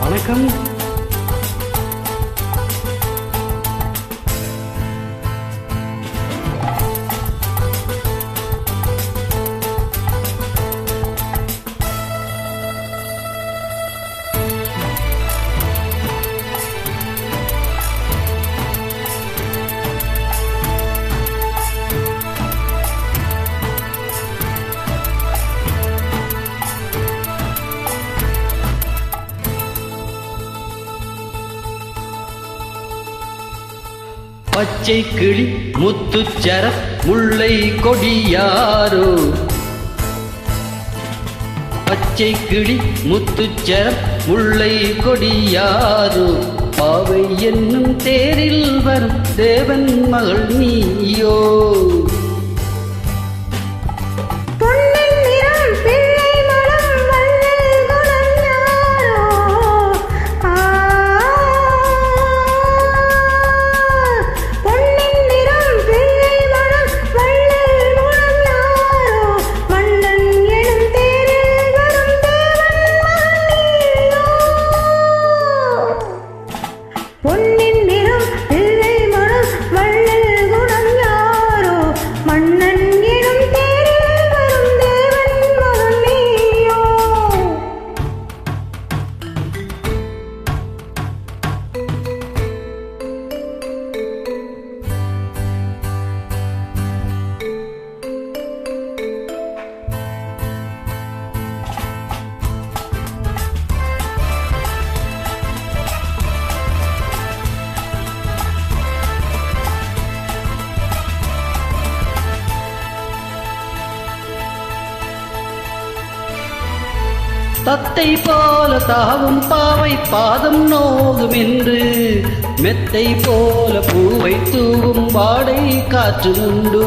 வணக்கம். பச்சை கிளி முத்துச்சர முல்லை கொடியாரோ, பச்சை கிளி முத்துச்சர முல்லை கொடியாரோ, பாவை என்னும் தேரில் வரும் தேவன் மகள் நீயோ. தத்தை போல தாவும் பாவை பாதம் நோகும் என்று, மெத்தை போல பூவை தூவும் வாடை காற்று உண்டு.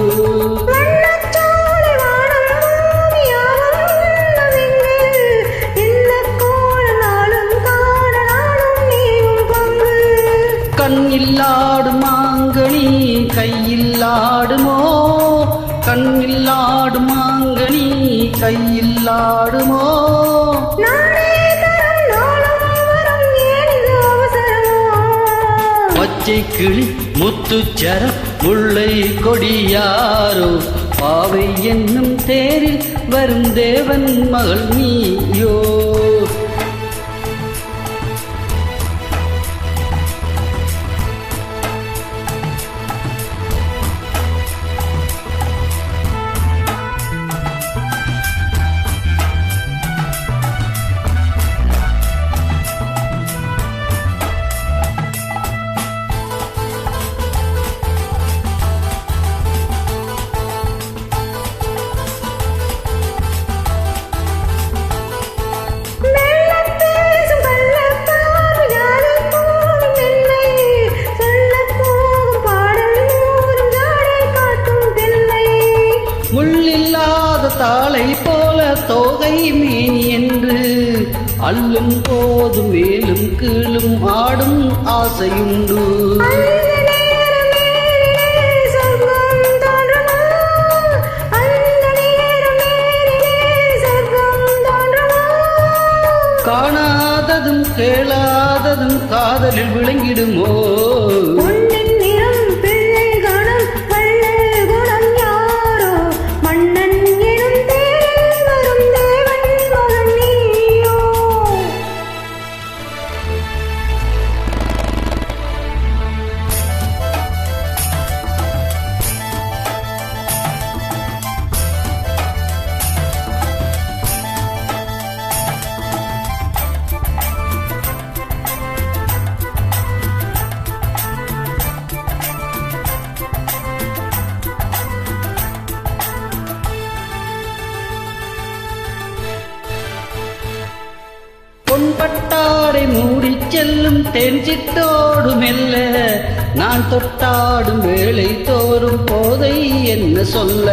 கண்ணில்லாடும் மாங்கனி கையில் ஆடுமோ, கண்ணில்லாடும் மாங்கனி கையில் ஆடுமோ. பச்சை கிளி முத்துச்சர முல்லை கொடியாரோ, பாவை என்னும் தேரில் வரும் தேவன் மகள் நீயோ. முள்ளில்லாத தாளை போல தோகை மேனி என்று, அள்ளும் போது மேலும் கீழும் ஆடும் ஆசையுண்டு. காணாததும் கேளாததும் காதலில் விளங்கிடுமோ. பொன்பட்டாடை மூடி செல்லும் தெஞ்சிட்டோடு மெல்ல, நான் தொட்டாடும் வேளை தோறும் போதை என்ன சொல்ல.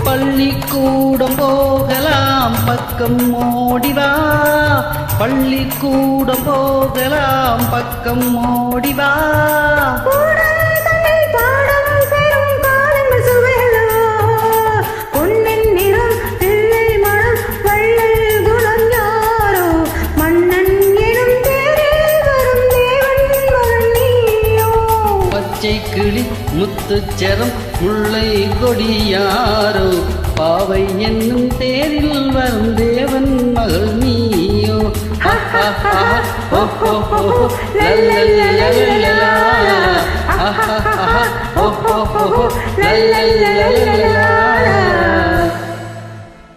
பள்ளிக்கூடம் போகலாம் பக்கம் ஓடிவா, பள்ளிக்கூடம் போகலாம் பக்கம் ஓடிவா. முத்துச்சரம் முல்லை கொடியாரோ பாவை என்னும் தேரில் வரும் தேவன் மகள் நீயோ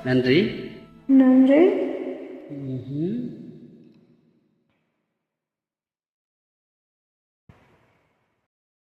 நன்றி நன்றி.